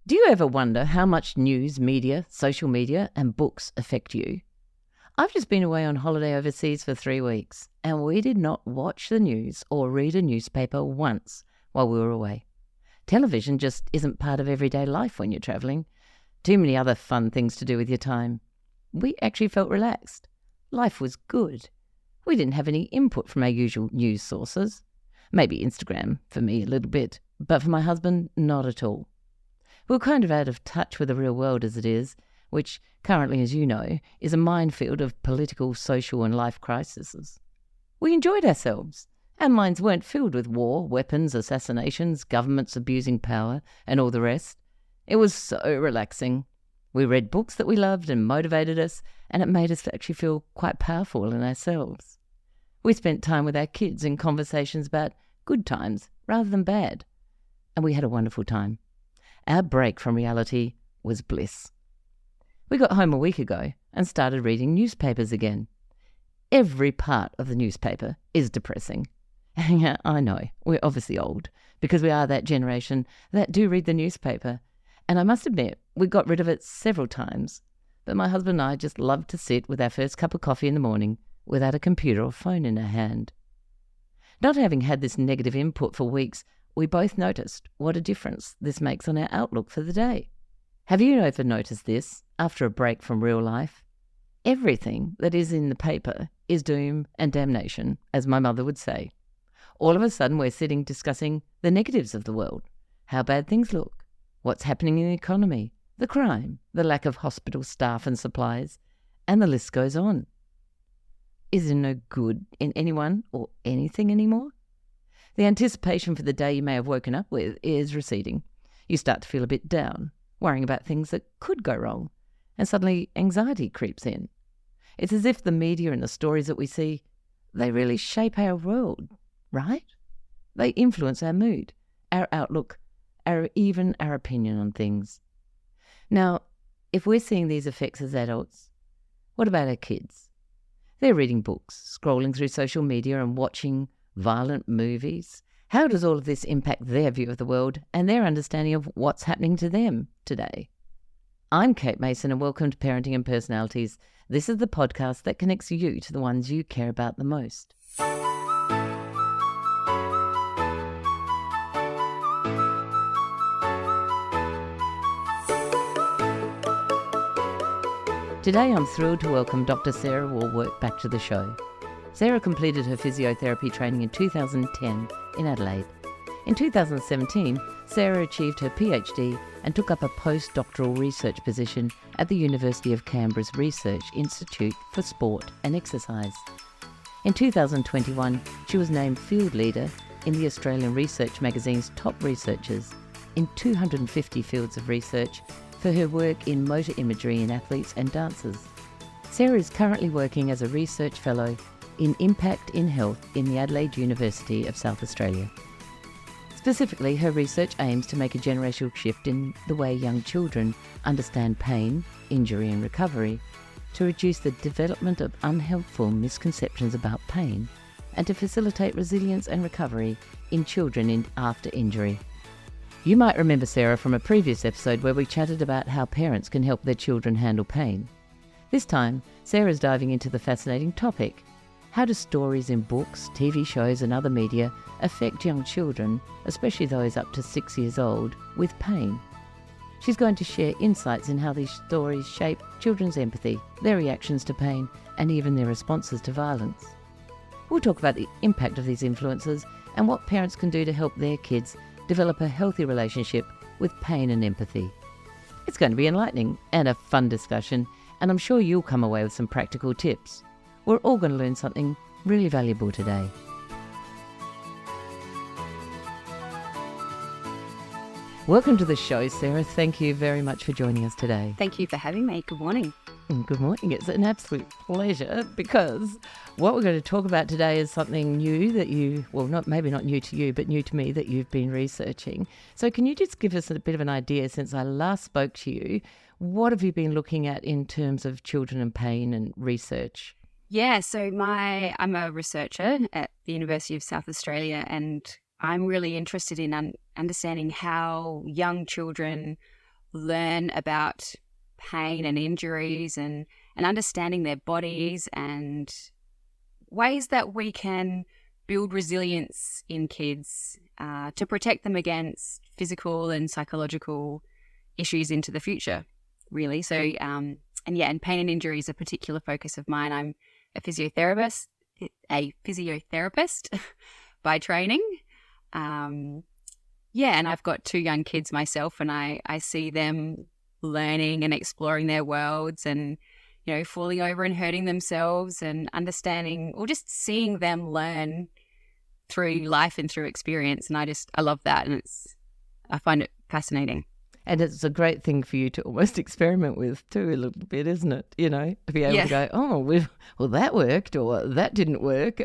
Do you ever wonder how much news, media, social media, and books affect you? I've just been away on holiday overseas for 3 weeks, and we did not watch the news or read a newspaper once while we were away. Television just isn't part of everyday life when you're travelling. Too many other fun things to do with your time. We actually felt relaxed. Life was good. We didn't have any input from our usual news sources. Maybe Instagram, for me a little bit, but for my husband, not at all. We're kind of out of touch with the real world as it is, which currently, as you know, is a minefield of political, social and life crises. We enjoyed ourselves. Our minds weren't filled with war, weapons, assassinations, governments abusing power and all the rest. It was so relaxing. We read books that we loved and motivated us, and it made us actually feel quite powerful in ourselves. We spent time with our kids in conversations about good times rather than bad, and we had a wonderful time. Our break from reality was bliss. We got home a week ago and started reading newspapers again. Every part of the newspaper is depressing. Yeah, I know, we're obviously old, because we are that generation that do read the newspaper. And I must admit, we got rid of it several times. But my husband and I just loved to sit with our first cup of coffee in the morning without a computer or phone in our hand. Not having had this negative input for weeks, we both noticed what a difference this makes on our outlook for the day. Have you ever noticed this after a break from real life? Everything that is in the paper is doom and damnation, as my mother would say. All of a sudden we're sitting discussing the negatives of the world, how bad things look, what's happening in the economy, the crime, the lack of hospital staff and supplies, and the list goes on. Is there no good in anyone or anything anymore? The anticipation for the day you may have woken up with is receding. You start to feel a bit down, worrying about things that could go wrong, and suddenly anxiety creeps in. It's as if the media and the stories that we see, they really shape our world, right? They influence our mood, our outlook, even our opinion on things. Now, if we're seeing these effects as adults, what about our kids? They're reading books, scrolling through social media and watching violent movies. How does all of this impact their view of the world and their understanding of what's happening to them today? I'm Kate Mason and welcome to Parenting and Personalities. This is the podcast that connects you to the ones you care about the most. Today I'm thrilled to welcome Dr. Sarah Wallwork back to the show. Sarah completed her physiotherapy training in 2010 in Adelaide. In 2017, Sarah achieved her Ph.D. and took up a post-doctoral research position at the University of Canberra's Research Institute for Sport and Exercise. In 2021, she was named Field Leader in the Australian Research magazine's top researchers in 250 fields of research for her work in motor imagery in athletes and dancers. Sarah is currently working as a research fellow in Impact in Health in the Adelaide University of South Australia. Specifically, her research aims to make a generational shift in the way young children understand pain, injury and recovery, to reduce the development of unhelpful misconceptions about pain, and to facilitate resilience and recovery in children after injury. You might remember Sarah from a previous episode where we chatted about how parents can help their children handle pain. This time, Sarah's diving into the fascinating topic: how do stories in books, TV shows and other media affect young children, especially those up to 6 years old, with pain? She's going to share insights in how these stories shape children's empathy, their reactions to pain, and even their responses to violence. We'll talk about the impact of these influences and what parents can do to help their kids develop a healthy relationship with pain and empathy. It's going to be enlightening and a fun discussion, and I'm sure you'll come away with some practical tips. We're all going to learn something really valuable today. Welcome to the show, Sarah. Thank you very much for joining us today. Thank you for having me. Good morning. Good morning. It's an absolute pleasure because what we're going to talk about today is something new that maybe not new to you, but new to me that you've been researching. So can you just give us a bit of an idea, since I last spoke to you, what have you been looking at in terms of children and pain and research? Yeah, so I'm a researcher at the University of South Australia, and I'm really interested in understanding how young children learn about pain and injuries and understanding their bodies and ways that we can build resilience in kids to protect them against physical and psychological issues into the future, really. So, and pain and injury is a particular focus of mine. I'm a physiotherapist by training. And I've got 2 young kids myself, and I see them learning and exploring their worlds and, falling over and hurting themselves and understanding or just seeing them learn through life and through experience. And I love that. And I find it fascinating. And it's a great thing for you to almost experiment with too, a little bit, isn't it? To be able to go, oh, well, that worked or that didn't work.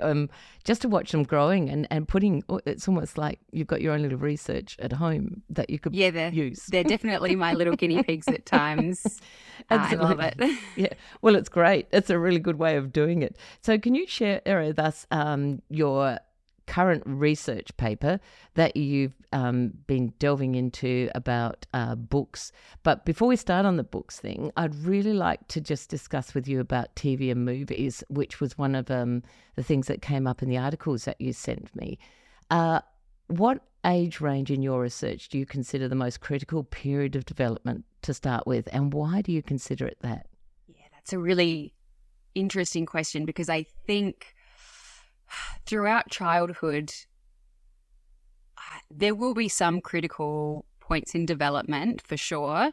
Just to watch them growing and putting, it's almost like you've got your own little research at home that you could use. They're definitely my little guinea pigs at times. I love it. Yeah, well, it's great. It's a really good way of doing it. So can you share with us your current research paper that you've been delving into about books. But before we start on the books thing, I'd really like to just discuss with you about TV and movies, which was one of the things that came up in the articles that you sent me. What age range in your research do you consider the most critical period of development to start with, and why do you consider it that? Yeah, that's a really interesting question, because I think throughout childhood, there will be some critical points in development for sure.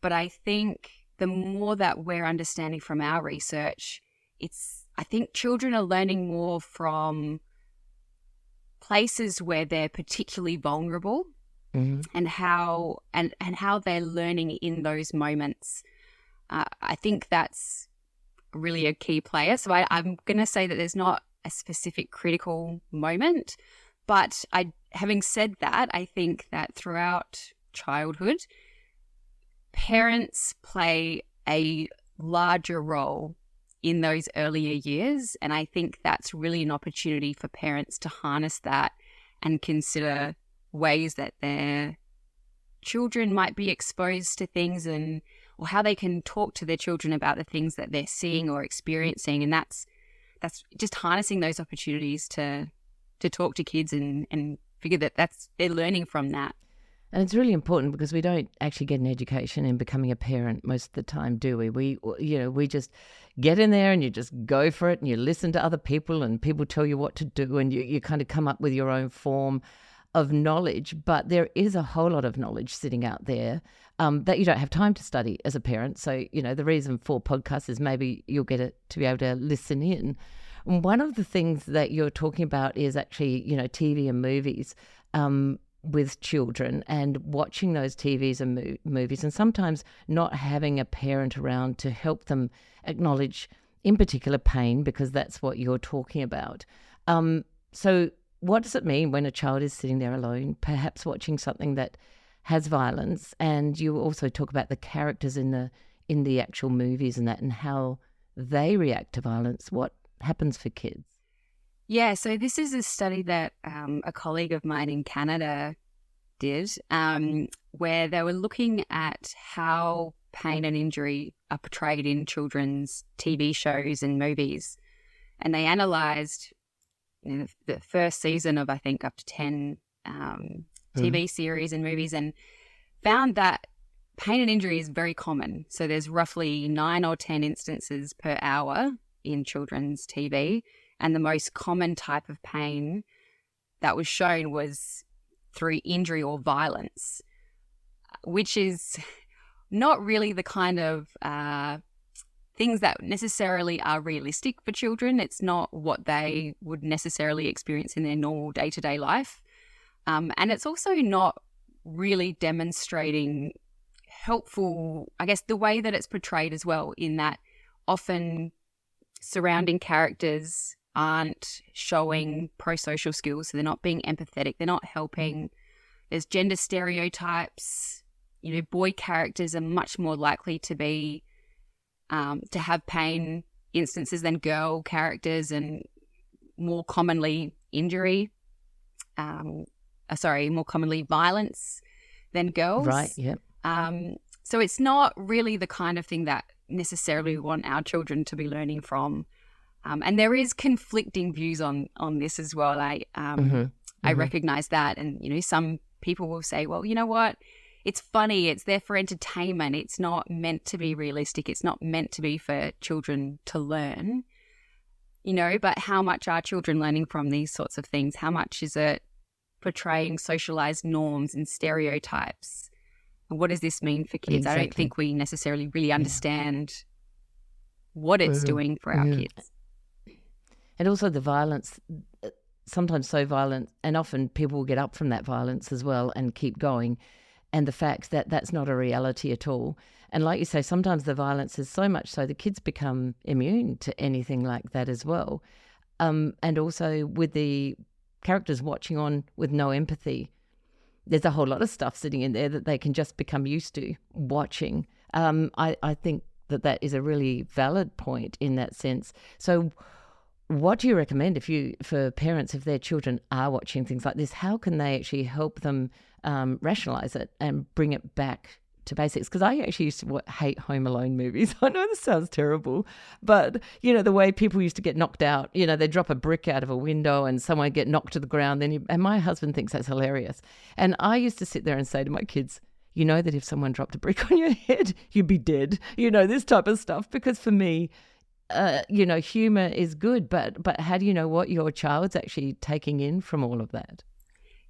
But I think the more that we're understanding from our research, I think children are learning more from places where they're particularly vulnerable, and how they're learning in those moments. I think that's really a key player. So I'm going to say that there's not a specific critical moment. But having said that, I think that throughout childhood, parents play a larger role in those earlier years. And I think that's really an opportunity for parents to harness that and consider ways that their children might be exposed to things or how they can talk to their children about the things that they're seeing or experiencing. And that's just harnessing those opportunities to talk to kids and figure that they're learning from that. And it's really important because we don't actually get an education in becoming a parent most of the time, do we? We just get in there and you just go for it and you listen to other people and people tell you what to do and you kind of come up with your own form of knowledge. But there is a whole lot of knowledge sitting out there that you don't have time to study as a parent. So, the reason for podcasts is maybe you'll get it to be able to listen in. And one of the things that you're talking about is actually, TV and movies with children and watching those TVs and movies, and sometimes not having a parent around to help them acknowledge, in particular, pain, because that's what you're talking about. So what does it mean when a child is sitting there alone, perhaps watching something that has violence? And you also talk about the characters in the actual movies and how they react to violence. What happens for kids? Yeah, so this is a study that a colleague of mine in Canada did, where they were looking at how pain and injury are portrayed in children's TV shows and movies. And they analysed the first season of, I think, up to 10 TV series and movies, and found that pain and injury is very common. So there's roughly 9 or 10 instances per hour in children's TV. And the most common type of pain that was shown was through injury or violence, which is not really the kind of things that necessarily are realistic for children. It's not what they would necessarily experience in their normal day-to-day life. And it's also not really demonstrating helpful, I guess, the way that it's portrayed as well, in that often surrounding characters aren't showing pro-social skills, so they're not being empathetic, they're not helping. There's gender stereotypes. Boy characters are much more likely to be to have pain instances than girl characters, and more commonly more commonly violence than girls. Right, yeah. So it's not really the kind of thing that necessarily we want our children to be learning from. And there is conflicting views on this as well. I recognize that. And, you know, some people will say, well, you know what? It's funny. It's there for entertainment. It's not meant to be realistic. It's not meant to be for children to learn, you know, but how much are children learning from these sorts of things? How much is it portraying socialized norms and stereotypes? And what does this mean for kids? Exactly. I don't think we necessarily really understand what it's doing for our kids. And also the violence, sometimes so violent, and often people will get up from that violence as well and keep going. And the fact that that's not a reality at all. And like you say, sometimes the violence is so much so the kids become immune to anything like that as well. And also with the characters watching on with no empathy, there's a whole lot of stuff sitting in there that they can just become used to watching. I think that is a really valid point in that sense. So what do you recommend for parents, if their children are watching things like this, how can they actually help them rationalize it and bring it back to basics? Because I actually used to hate Home Alone movies. I know this sounds terrible, but, you know, the way people used to get knocked out, you know, they drop a brick out of a window and someone would get knocked to the ground. And my husband thinks that's hilarious. And I used to sit there and say to my kids, you know that if someone dropped a brick on your head, you'd be dead, you know, this type of stuff. Because for me, you know, humor is good, but how do you know what your child's actually taking in from all of that?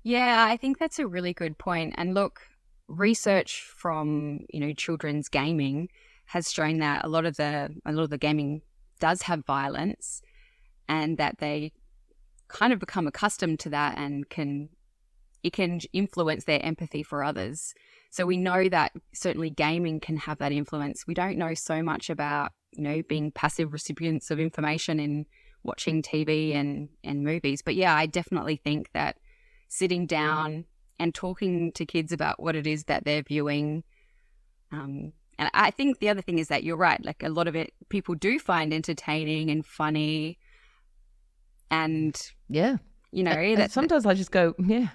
Yeah, I think that's a really good point. And look, research from, you know, children's gaming has shown that a lot of the gaming does have violence, and that they kind of become accustomed to that, and it can influence their empathy for others. So we know that certainly gaming can have that influence. We don't know so much about, you know, being passive recipients of information in watching TV and movies. But yeah, I definitely think that sitting down and talking to kids about what it is that they're viewing. And I think the other thing is that you're right. Like, a lot of it people do find entertaining and funny. And, yeah, you know, and sometimes I just go, yeah,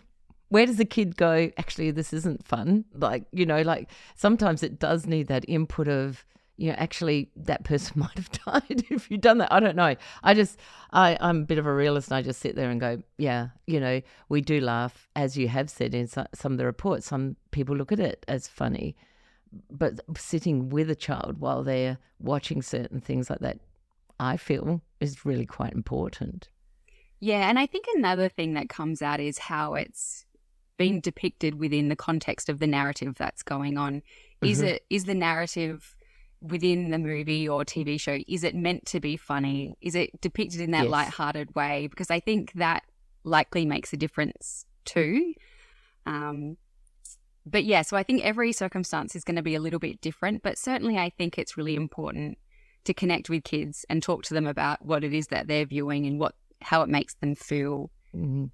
where does the kid go, actually, this isn't fun? Like, you know, like sometimes it does need that input of, you know, actually that person might have died if you'd done that. I don't know. I'm a bit of a realist, and I just sit there and go, yeah, you know, we do laugh, as you have said in some of the reports. Some people look at it as funny, but sitting with a child while they're watching certain things like that, I feel, is really quite important. Yeah, and I think another thing that comes out is how it's being depicted within the context of the narrative that's going on. Is the narrative within the movie or TV show, is it meant to be funny? Is it depicted in that Yes. lighthearted way? Because I think that likely makes a difference too. But yeah, so I think every circumstance is going to be a little bit different, but certainly I think it's really important to connect with kids and talk to them about what it is that they're viewing and how it makes them feel.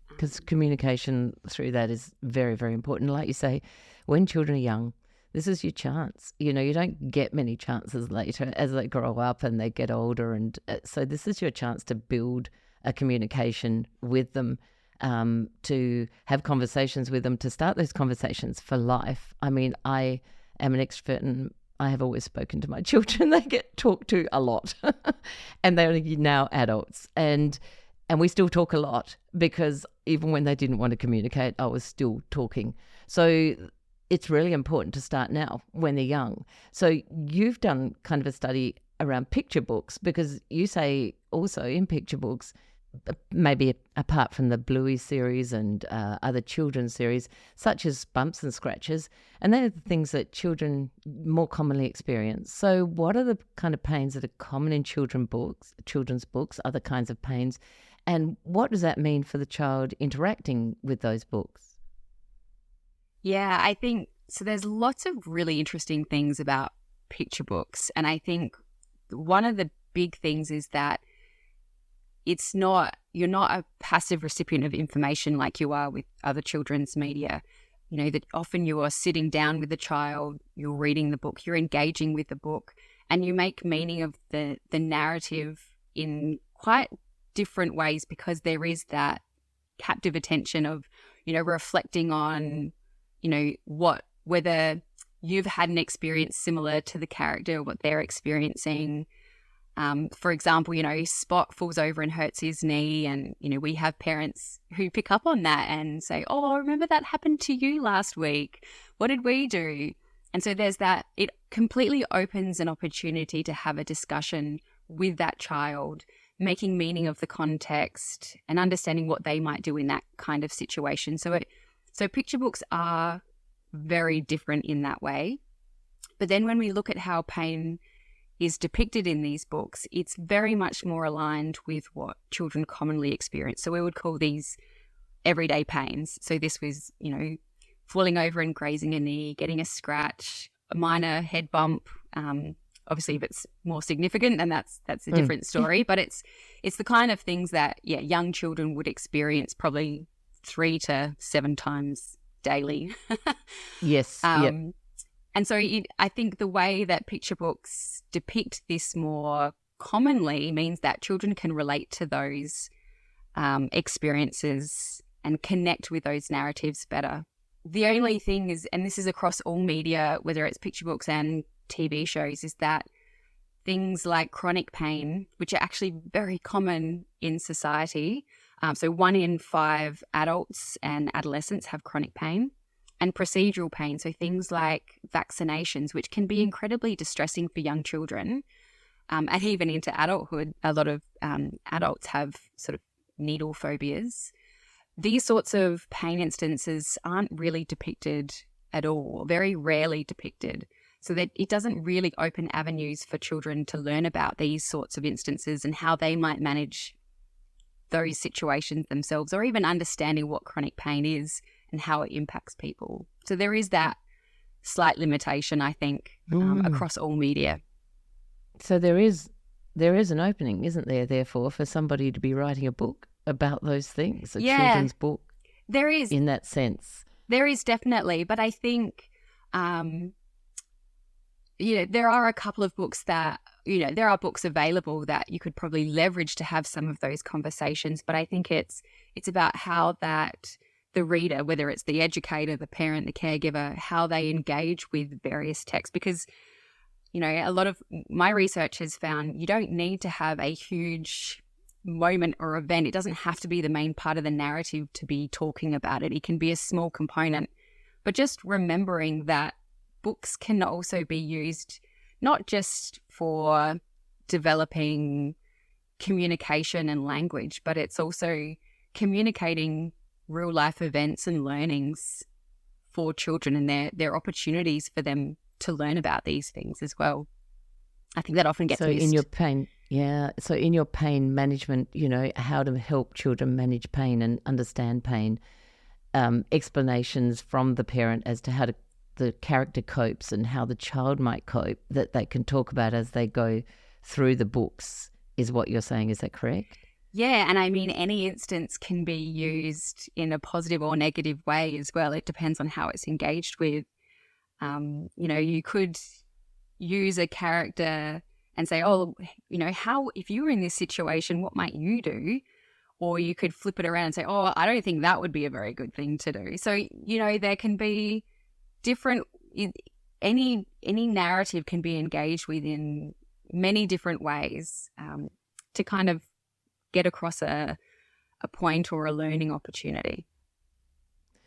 Because communication through that is very, very important. Like you say, when children are young, this is your chance. You know, you don't get many chances later as they grow up and they get older. And so this is your chance to build a communication with them, to have conversations with them, to start those conversations for life. I mean, I am an extrovert, and I have always spoken to my children. They get talked to a lot and they're now adults. And we still talk a lot, because even when they didn't want to communicate, I was still talking. So it's really important to start now when they're young. So you've done kind of a study around picture books, because you say also in picture books, maybe apart from the Bluey series and other children's series, such as bumps and scratches, and they're the things that children more commonly experience. So what are the kind of pains that are common in children's books, other kinds of pains, and what does that mean for the child interacting with those books? Yeah, I think so. There's lots of really interesting things about picture books. And I think one of the big things is that you're not a passive recipient of information like you are with other children's media. You know, that often you are sitting down with the child, you're reading the book, you're engaging with the book, and you make meaning of the narrative in quite different ways, because there is that captive attention of, you know, reflecting on, you know, whether you've had an experience similar to the character, what they're experiencing. For example, Spot falls over and hurts his knee, and, we have parents who pick up on that and say, oh, I remember that happened to you last week. What did we do? And so there's that. It completely opens an opportunity to have a discussion with that child, making meaning of the context and understanding what they might do in that kind of situation. So picture books are very different in that way. But then when we look at how pain is depicted in these books, it's very much more aligned with what children commonly experience. So we would call these everyday pains. So this was, falling over and grazing a knee, getting a scratch, a minor head bump. Obviously, if it's more significant, then that's a different story. But it's the kind of things that, young children would experience probably 3 to 7 times daily. Yes. Yep. And so I think the way that picture books depict this more commonly means that children can relate to those experiences and connect with those narratives better. The only thing is, and this is across all media, whether it's picture books and TV shows, is that things like chronic pain, which are actually very common in society, so 1 in 5 adults and adolescents have chronic pain, and procedural pain, so things like vaccinations, which can be incredibly distressing for young children, and even into adulthood. A lot of adults have sort of needle phobias. These sorts of pain instances aren't really depicted at all, very rarely depicted, so that it doesn't really open avenues for children to learn about these sorts of instances and how they might manage those situations themselves, or even understanding what chronic pain is and how it impacts people. So there is that slight limitation, I think, across all media. So there is an opening, isn't there, therefore, for somebody to be writing a book about those things, a children's book? There is. In that sense. There is definitely, but I think, there are a couple of books that, there are books available that you could probably leverage to have some of those conversations, but I think it's about how that the reader, whether it's the educator, the parent, the caregiver, how they engage with various texts. Because, a lot of my research has found you don't need to have a huge moment or event. It doesn't have to be the main part of the narrative to be talking about it. It can be a small component. But just remembering that books can also be used not just for developing communication and language, but it's also communicating real life events and learnings for children and their opportunities for them to learn about these things as well. I think that often gets missed. In your pain, so in your pain management, how to help children manage pain and understand pain, explanations from the parent as to how the character copes and how the child might cope that they can talk about as they go through the books is what you're saying. Is that correct? Yeah, and I mean, any instance can be used in a positive or negative way as well. It depends on how it's engaged with. You could use a character and say, how, if you were in this situation, what might you do? Or you could flip it around and say, I don't think that would be a very good thing to do. So, there can be different, any narrative can be engaged with in many different ways to kind of get across a point or a learning opportunity.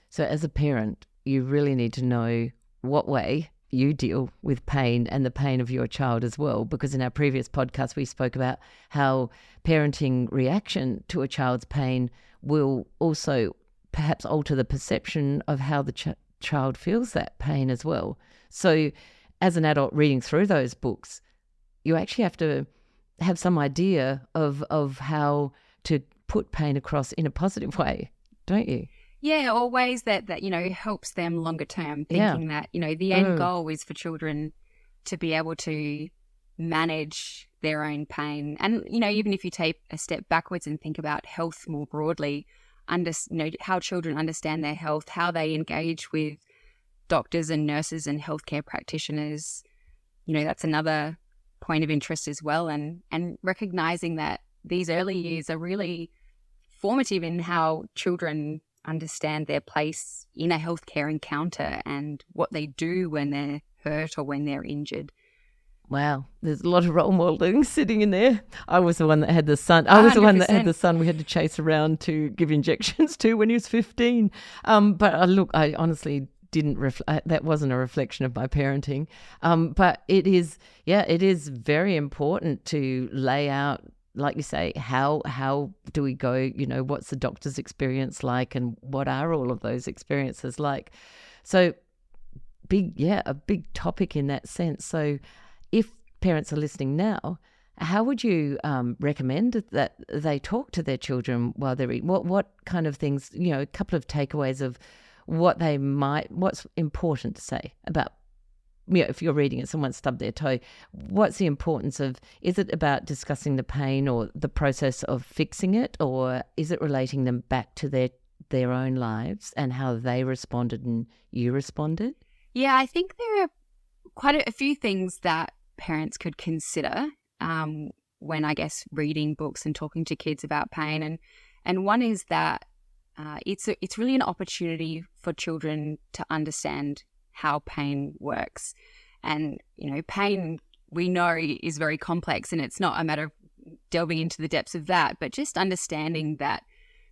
So as a parent, you really need to know what way you deal with pain and the pain of your child as well, because in our previous podcast we spoke about how parenting reaction to a child's pain will also perhaps alter the perception of how the child feels that pain as well. So as an adult reading through those books, you actually have to have some idea of how to put pain across in a positive way, don't you? Yeah, or ways that helps them longer term, thinking that, the end goal is for children to be able to manage their own pain. And, even if you take a step backwards and think about health more broadly, how children understand their health, how they engage with doctors and nurses and healthcare practitioners, that's another point of interest as well. And recognizing that these early years are really formative in how children understand their place in a healthcare encounter and what they do when they're hurt or when they're injured. Wow, there's a lot of role modeling sitting in there. I was the one that had the son. I was the one that had the son we had to chase around to give injections to when he was 15. But look, I honestly didn't that wasn't a reflection of my parenting. But it is very important to lay out, like you say, how do we go, what's the doctor's experience like, and what are all of those experiences like? So a big topic in that sense. So if parents are listening now, how would you recommend that they talk to their children while they're eating? What kind of things, a couple of takeaways of what's important to say about, if you're reading and someone stubbed their toe, what's the importance of, is it about discussing the pain or the process of fixing it, or is it relating them back to their own lives and how they responded and you responded? Yeah, I think there are quite a few things that parents could consider when, I guess, reading books and talking to kids about pain. And one is that it's really an opportunity for children to understand how pain works. And, pain, we know, is very complex, and it's not a matter of delving into the depths of that, but just understanding that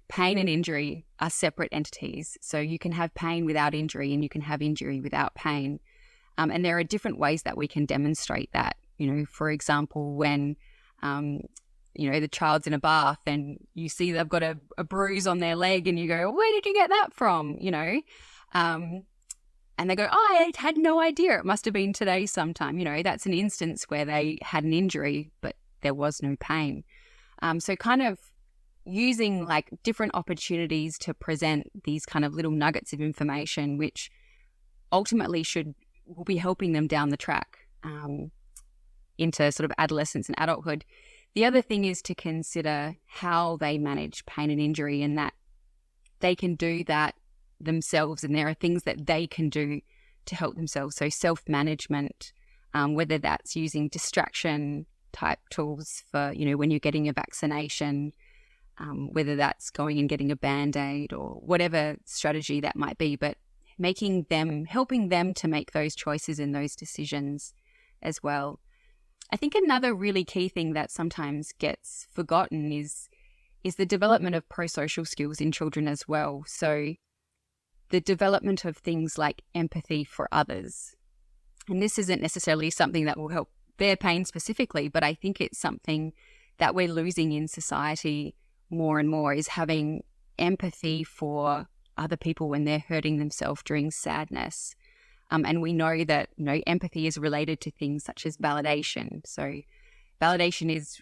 pain and injury are separate entities. So you can have pain without injury and you can have injury without pain. And there are different ways that we can demonstrate that. For example, when, the child's in a bath and you see they've got a bruise on their leg and you go, where did you get that from? And they go, I had no idea. It must have been today sometime. That's an instance where they had an injury, but there was no pain. So kind of using like different opportunities to present these kind of little nuggets of information, which ultimately will be helping them down the track into sort of adolescence and adulthood. The other thing is to consider how they manage pain and injury, and that they can do that themselves, and there are things that they can do to help themselves. So self-management, whether that's using distraction type tools for, when you're getting a vaccination, whether that's going and getting a Band-Aid or whatever strategy that might be, but helping them to make those choices and those decisions as well. I think another really key thing that sometimes gets forgotten is the development of pro-social skills in children as well. So the development of things like empathy for others. And this isn't necessarily something that will help their pain specifically, but I think it's something that we're losing in society more and more, is having empathy for other people when they're hurting themselves during sadness. And we know that, empathy is related to things such as validation. So validation is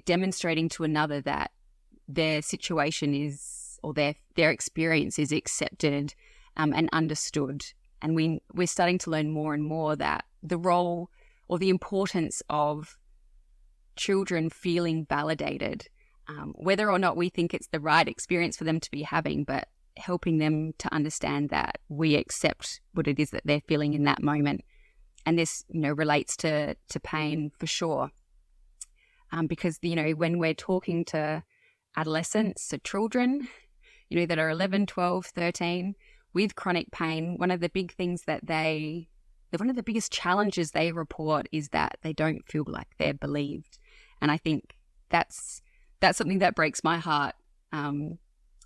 demonstrating to another that their situation is, or their experience is accepted and understood. And we're starting to learn more and more that the role or the importance of children feeling validated, whether or not we think it's the right experience for them to be having, but helping them to understand that we accept what it is that they're feeling in that moment. And this, relates to pain for sure. Because, when we're talking to adolescents, so children, that are 11, 12, 13 with chronic pain, one of the big things one of the biggest challenges they report is that they don't feel like they're believed. And I think that's something that breaks my heart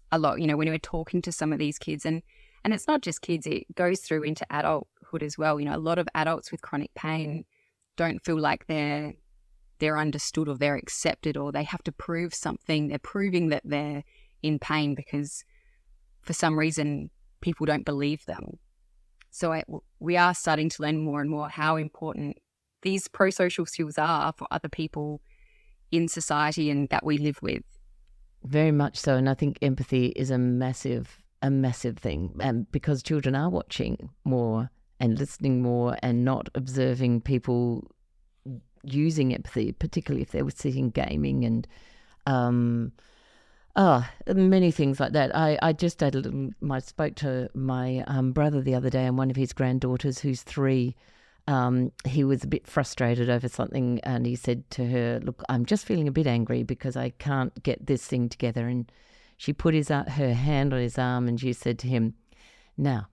a lot, when we're talking to some of these kids. And it's not just kids, it goes through into adulthood as well. A lot of adults with chronic pain don't feel like they're understood or they're accepted, or they have to prove something. They're proving that they're in pain because for some reason people don't believe them. So we are starting to learn more and more how important these pro-social skills are for other people in society and that we live with. Very much so. And I think empathy is a massive thing. And because children are watching more and listening more and not observing people using empathy, particularly if they were sitting gaming and many things like that. I just had I spoke to my brother the other day, and one of his granddaughters, who's 3, he was a bit frustrated over something, and he said to her, look, I'm just feeling a bit angry because I can't get this thing together. And she put her hand on his arm and she said to him, "Now,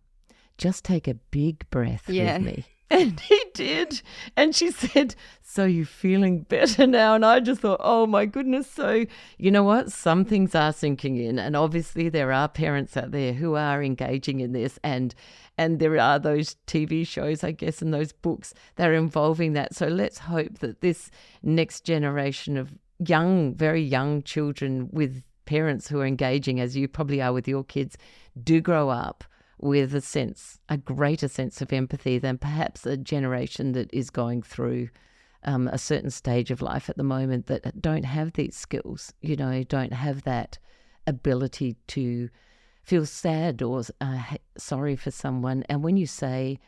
just take a big breath with me." And he did. And she said, "So you're feeling better now?" And I just thought, oh my goodness. So you know what? Some things are sinking in. And obviously there are parents out there who are engaging in this. And there are those TV shows, I guess, and those books that are involving that. So let's hope that this next generation of very young children with parents who are engaging, as you probably are with your kids, do grow up with a greater sense of empathy than perhaps a generation that is going through a certain stage of life at the moment that don't have these skills, don't have that ability to feel sad or sorry for someone. And when you say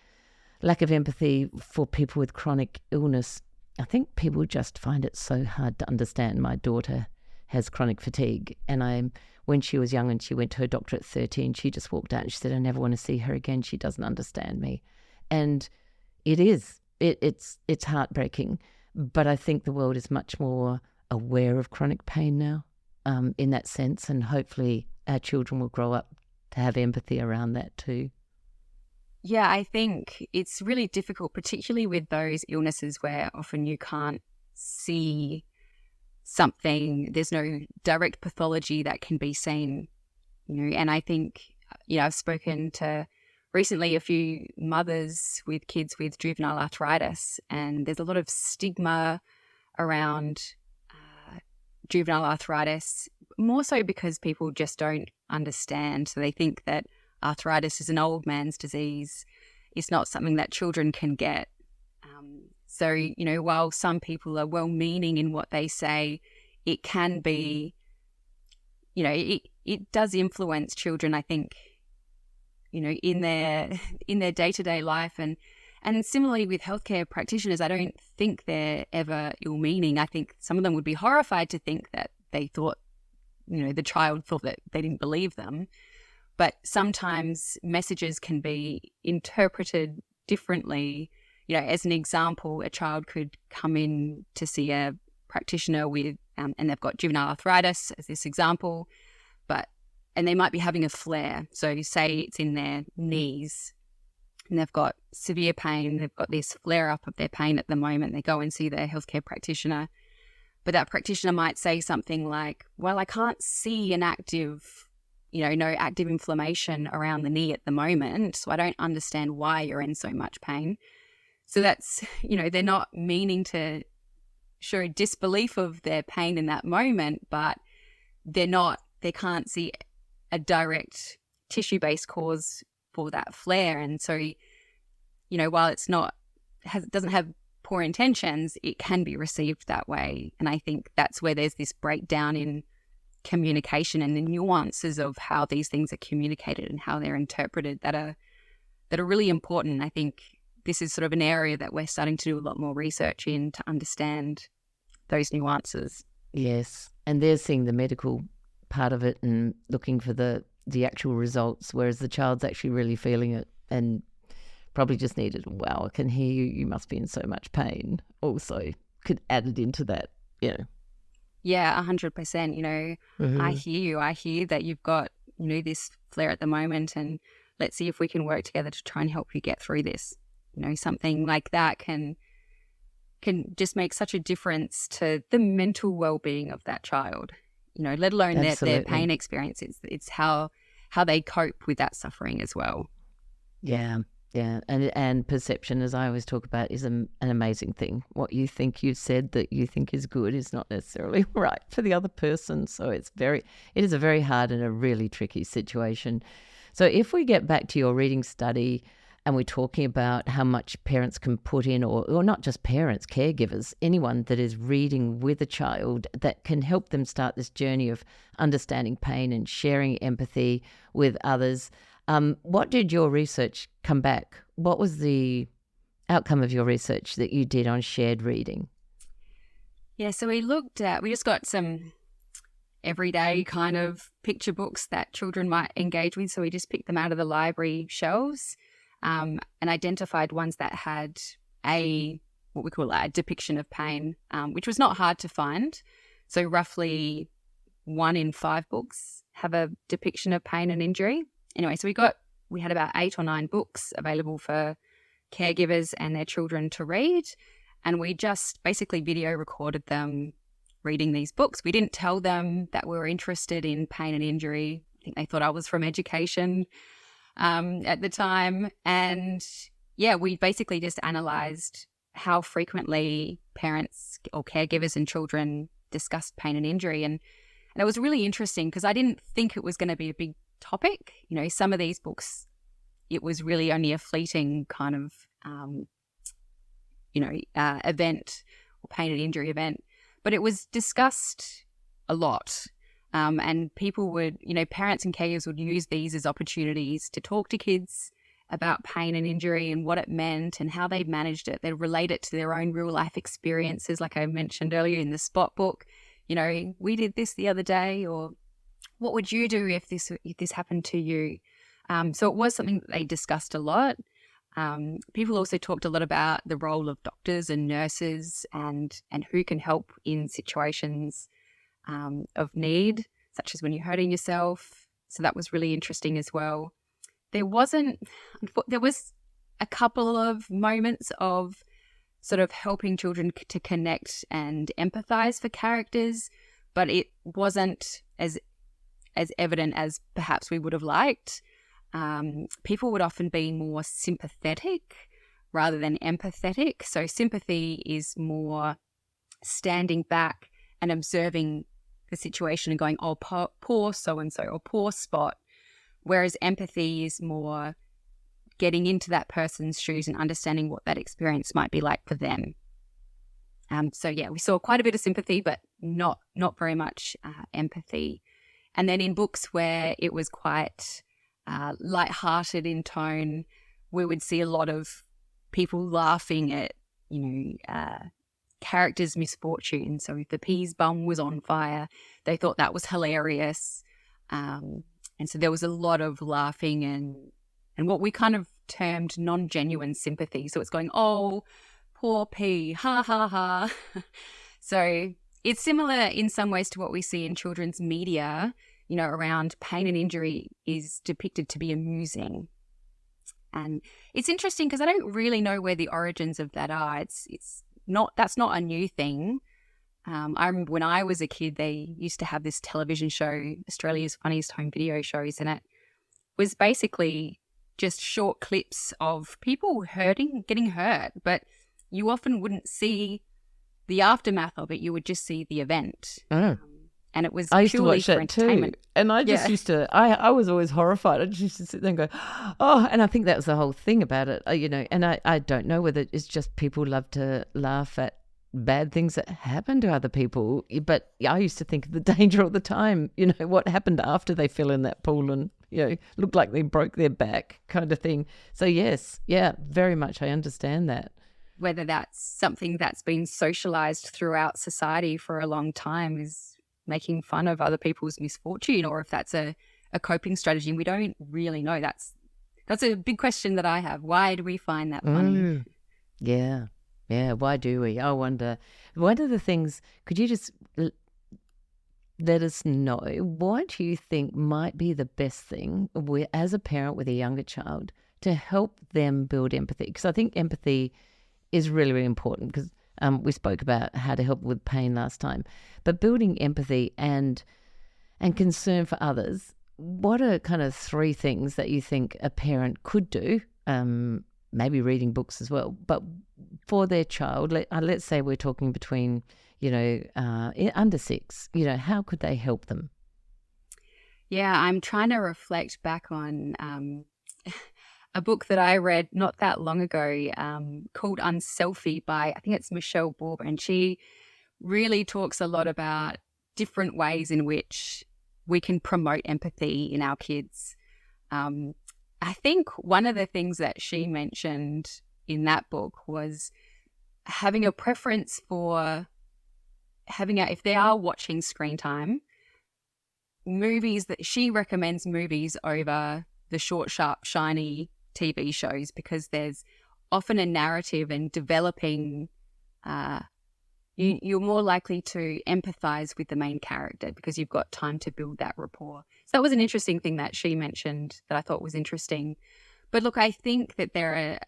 lack of empathy for people with chronic illness, I think people just find it so hard to understand. My daughter has chronic fatigue, and when she was young and she went to her doctor at 13, she just walked out and she said, "I never want to see her again. She doesn't understand me." And it's heartbreaking. But I think the world is much more aware of chronic pain now, in that sense. And hopefully our children will grow up to have empathy around that too. Yeah, I think it's really difficult, particularly with those illnesses where often you can't see something, there's no direct pathology that can be seen, and I think, I've spoken to recently a few mothers with kids with juvenile arthritis, and there's a lot of stigma around juvenile arthritis, more so because people just don't understand. So they think that arthritis is an old man's disease. It's not something that children can get. So, while some people are well-meaning in what they say, it can be, it does influence children, I think, in their day-to-day life. And similarly with healthcare practitioners, I don't think they're ever ill-meaning. I think some of them would be horrified to think that they thought, the child thought that they didn't believe them. But sometimes messages can be interpreted differently. As an example, a child could come in to see a practitioner with, and they've got juvenile arthritis as this example, and they might be having a flare. So say it's in their knees and they've got severe pain. They've got this flare up of their pain at the moment. They go and see their healthcare practitioner, but that practitioner might say something like, "Well, I can't see an active, no active inflammation around the knee at the moment, so I don't understand why you're in so much pain." So that's, they're not meaning to show disbelief of their pain in that moment, but they can't see a direct tissue-based cause for that flare. And so, while it doesn't have poor intentions, it can be received that way. And I think that's where there's this breakdown in communication and the nuances of how these things are communicated and how they're interpreted that are really important. I think this is sort of an area that we're starting to do a lot more research in to understand those nuances. Yes, and they're seeing the medical part of it and looking for the actual results, whereas the child's actually really feeling it and probably just needed, "Wow, I can hear you. You must be in so much pain." Also, could add it into that, Yeah, 100%. I hear you. I hear that you've got, this flare at the moment, and let's see if we can work together to try and help you get through this. Something like that can just make such a difference to the mental well-being of that child, let alone their pain experience. It's how they cope with that suffering as well. Yeah. And perception, as I always talk about, is an amazing thing. What you think you've said that you think is good is not necessarily right for the other person. So it is a very hard and a really tricky situation. So if we get back to your reading study, and we're talking about how much parents can put in, or not just parents, caregivers, anyone that is reading with a child that can help them start this journey of understanding pain and sharing empathy with others. What did your research come back? What was the outcome of your research that you did on shared reading? Yeah, so we just got some everyday kind of picture books that children might engage with. So we just picked them out of the library shelves. And identified ones that had what we call a depiction of pain, which was not hard to find. So roughly 1 in 5 books have a depiction of pain and injury. Anyway, so we had about 8 or 9 books available for caregivers and their children to read, and we just basically video recorded them reading these books. We didn't tell them that we were interested in pain and injury. I think they thought I was from education at the time. And yeah, we basically just analysed how frequently parents or caregivers and children discussed pain and injury. And it was really interesting because I didn't think it was going to be a big topic. Some of these books, it was really only a fleeting kind of, event or pain and injury event. But it was discussed a lot. And people would, parents and caregivers would use these as opportunities to talk to kids about pain and injury and what it meant and how they managed it. They'd relate it to their own real life experiences, like I mentioned earlier in the Spot book. We did this the other day, or what would you do if this happened to you? So it was something that they discussed a lot. People also talked a lot about the role of doctors and nurses and who can help in situations of need, such as when you're hurting yourself. So that was really interesting as well. There was a couple of moments of sort of helping children to connect and empathize for characters, but it wasn't as evident as perhaps we would have liked. People would often be more sympathetic rather than empathetic. So sympathy is more standing back and observing the situation and going, oh, poor so-and-so, or poor Spot. Whereas empathy is more getting into that person's shoes and understanding what that experience might be like for them. So yeah, we saw quite a bit of sympathy, but not very much empathy. And then in books where it was quite light-hearted in tone, we would see a lot of people laughing at, characters' misfortune. So if the pea's bum was on fire, they thought that was hilarious. And so there was a lot of laughing and what we kind of termed non-genuine sympathy. So it's going, oh, poor P, ha, ha, ha. So it's similar in some ways to what we see in children's media, around pain and injury is depicted to be amusing. And it's interesting because I don't really know where the origins of that are. That's not a new thing. I remember when I was a kid, they used to have this television show, Australia's Funniest Home Video Shows, and it was basically just short clips of people getting hurt, but you often wouldn't see the aftermath of it. You would just see the event. Oh. And it was I used to purely watch for that entertainment. too. And I just used to, I was always horrified. I just used to sit there and go, oh, and I think that was the whole thing about it, and I don't know whether it's just people love to laugh at bad things that happen to other people. But I used to think of the danger all the time, what happened after they fell in that pool and, looked like they broke their back kind of thing. So yes, yeah, very much I understand that. Whether that's something that's been socialized throughout society for a long time is making fun of other people's misfortune, or if that's a coping strategy. We don't really know. That's a big question that I have. Why do we find that funny? Yeah. Yeah, why do we? I wonder. One of the things, could you just let us know, what do you think might be the best thing as a parent with a younger child to help them build empathy? Because I think empathy is really, really important, because we spoke about how to help with pain last time. But building empathy and concern for others, what are kind of 3 things that you think a parent could do? Maybe reading books as well, but for their child, let's say we're talking between, under 6, how could they help them? Yeah, I'm trying to reflect back on a book that I read not that long ago called Unselfie by, I think it's Michelle Borber, and she really talks a lot about different ways in which we can promote empathy in our kids. I think one of the things that she mentioned in that book was having a preference for if they are watching screen time, movies that she recommends movies over the short, sharp, shiny TV shows, because there's often a narrative and developing you're more likely to empathize with the main character because you've got time to build that rapport. So that was an interesting thing that she mentioned that I thought was interesting. But look, I think that there are,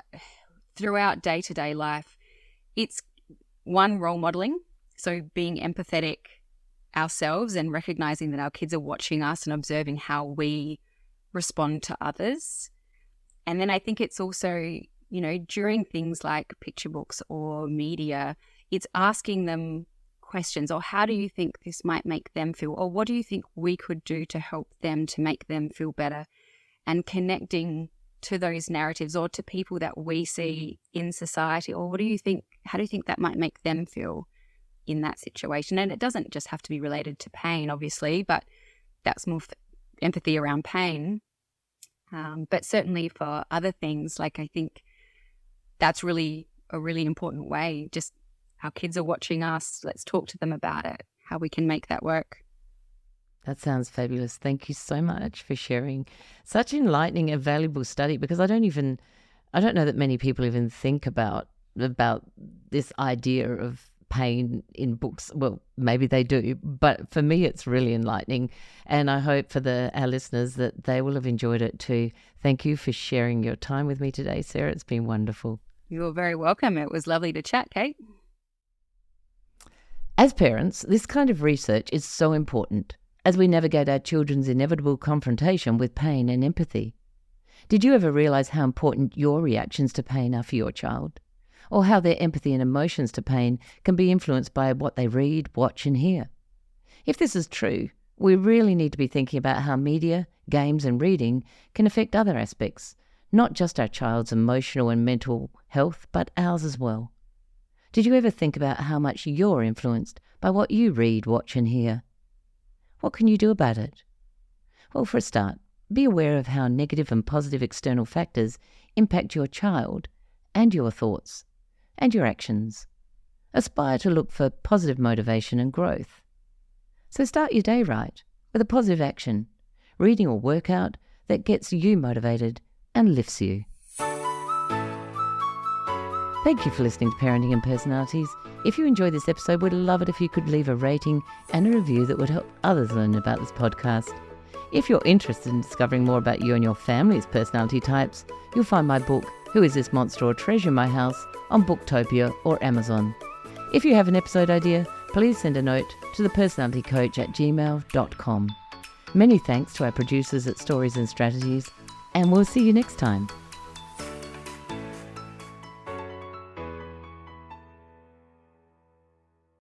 throughout day-to-day life, it's one, role modeling. So being empathetic ourselves and recognizing that our kids are watching us and observing how we respond to others. And then I think it's also, during things like picture books or media, it's asking them questions, or how do you think this might make them feel? Or what do you think we could do to help them, to make them feel better? And connecting to those narratives or to people that we see in society, or how do you think that might make them feel in that situation? And it doesn't just have to be related to pain, obviously, but that's more empathy around pain. But certainly for other things, like I think that's really a really important way. Just our kids are watching us. Let's talk to them about it, how we can make that work. That sounds fabulous. Thank you so much for sharing such enlightening and valuable study, because I don't know that many people even think about this idea of pain in books. Well, maybe they do, but for me it's really enlightening, and I hope for our listeners that they will have enjoyed it too. Thank you for sharing your time with me today, Sarah. It's been wonderful. You're very welcome. It was lovely to chat, Kate. As parents, this kind of research is so important as we navigate our children's inevitable confrontation with pain and empathy. Did you ever realise how important your reactions to pain are for your child? Or how their empathy and emotions to pain can be influenced by what they read, watch and hear? If this is true, we really need to be thinking about how media, games and reading can affect other aspects, not just our child's emotional and mental health, but ours as well. Did you ever think about how much you're influenced by what you read, watch and hear? What can you do about it? Well, for a start, be aware of how negative and positive external factors impact your child and your thoughts and your actions. Aspire to look for positive motivation and growth. So start your day right with a positive action, reading or workout that gets you motivated and lifts you. Thank you for listening to Parenting and Personalities. If you enjoyed this episode, we'd love it if you could leave a rating and a review that would help others learn about this podcast. If you're interested in discovering more about you and your family's personality types, you'll find my book, Who Is This Monster or Treasure in My House, on Booktopia or Amazon. If you have an episode idea, please send a note to thepersonalitycoach@gmail.com. Many thanks to our producers at Stories and Strategies, and we'll see you next time.